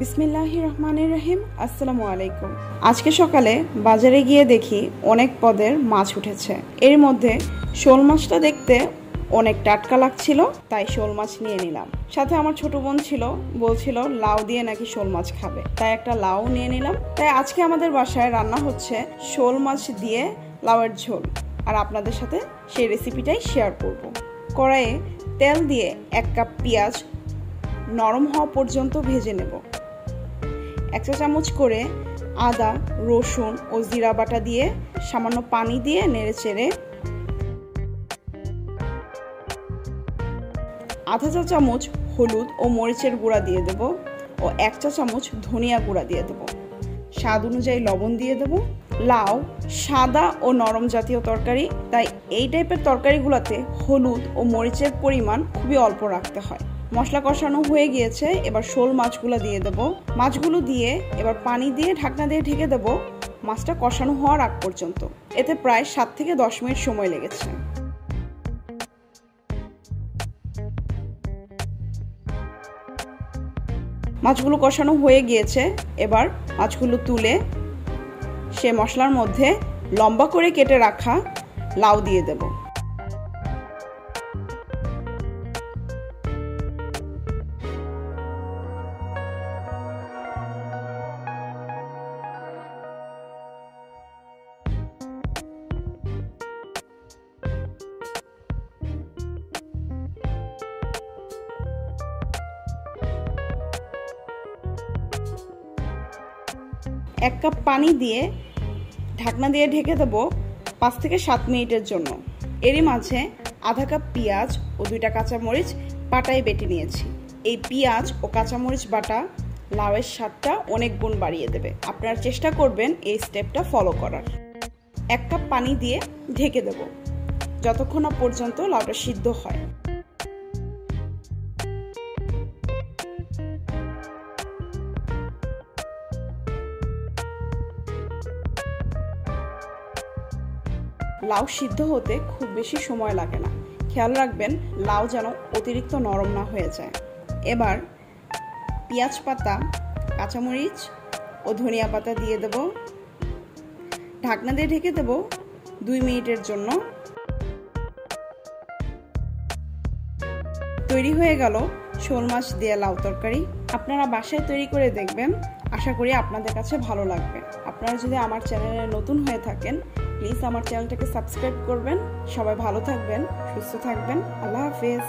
বিসমিল্লাহির রহমানির রহিম। আসসালামু আলাইকুম। আজকে সকালে বাজারে গিয়ে দেখি অনেক পদের মাছ উঠেছে। এর মধ্যে শোল মাছটা দেখতে অনেক টাটকা লাগছিল, তাই শোল মাছ নিয়ে নিলাম। সাথে আমার ছোট বোন ছিল, বলছিল লাউ দিয়ে নাকি শোল মাছ খাবে, তাই একটা লাউ নিয়ে নিলাম। তাই আজকে আমাদের বাসায় রান্না হচ্ছে শোল মাছ দিয়ে লাউয়ের ঝোল, আর আপনাদের সাথে সেই রেসিপিটাই শেয়ার করব। কড়াইয়ে তেল দিয়ে 1 কাপ পেঁয়াজ নরম হওয়া পর্যন্ত ভেজে নেব। 1 চা চামচ করে আদা, রসুন ও জিরা বাটা দিয়ে সামান্য পানি দিয়ে নেড়েচেড়ে 1/2 চা চামচ হলুদ ও মরিচের গুঁড়া দিয়ে দেব ও 1 চা চামচ ধনিয়া গুঁড়া দিয়ে দেব। স্বাদ অনুযায়ী লবণ দিয়ে দেব। লাউ সাদা ও নরম জাতীয় তরকারি, তাই এই টাইপের তরকারিগুলোতে হলুদ ও মরিচের পরিমাণ খুবই অল্প রাখতে হয়। মশলা কষানো হয়ে গিয়েছে, এবার শোল মাছগুলো দিয়ে দেব। মাছগুলো দিয়ে এবার পানি দিয়ে ঢাকনা দিয়ে ঢেকে দেব মাছটা কষানো হওয়ার আগ পর্যন্ত। এতে প্রায় 7 থেকে 10 মিনিট সময় লেগেছে। মাছগুলো কষানো হয়ে গিয়েছে, এবার মাছগুলো তুলে সে মশলার মধ্যে লম্বা করে কেটে রাখা লাউ দিয়ে দেব। এক কাপ পানি দিয়ে ঢাকনা দিয়ে ঢেকে দেবো 5 থেকে 7 মিনিটের জন্য। এরই মাঝে 1/2 কাপ পেঁয়াজ ও 2টা কাঁচামরিচ পাটায় বেটে নিয়েছি। এই পেঁয়াজ ও কাঁচামরিচ বাটা লাউয়ের স্বাদটা অনেক গুণ বাড়িয়ে দেবে। আপনারা চেষ্টা করবেন এই স্টেপটা ফলো করার। 1 কাপ পানি দিয়ে ঢেকে দেব যতক্ষণ না পর্যন্ত লাউটা সিদ্ধ হয়। লাউ সিদ্ধ হতে খুব বেশি সময় লাগে না, খেয়াল রাখবেন লাউ যেন অতিরিক্ত নরম না হয়ে যায়। এবার পেঁয়াজ পাতা, কাঁচামরিচ ও ধনিয়া পাতা দিয়ে দেব। ঢাকনা দিয়ে ঢেকে দেব 2 মিনিটের জন্য। তৈরি হয়ে গেল শোল মাছ দিয়ে লাউ তরকারি। আপনারা বাসায় তৈরি করে দেখবেন, আশা করি আপনাদের কাছে ভালো লাগবে। আপনারা যদি আমার চ্যানেলে নতুন হয়ে থাকেন, প্লিজ আমার চ্যানেলটাকে সাবস্ক্রাইব করবেন। সবাই ভালো থাকবেন, সুস্থ থাকবেন। আল্লাহ হাফেজ।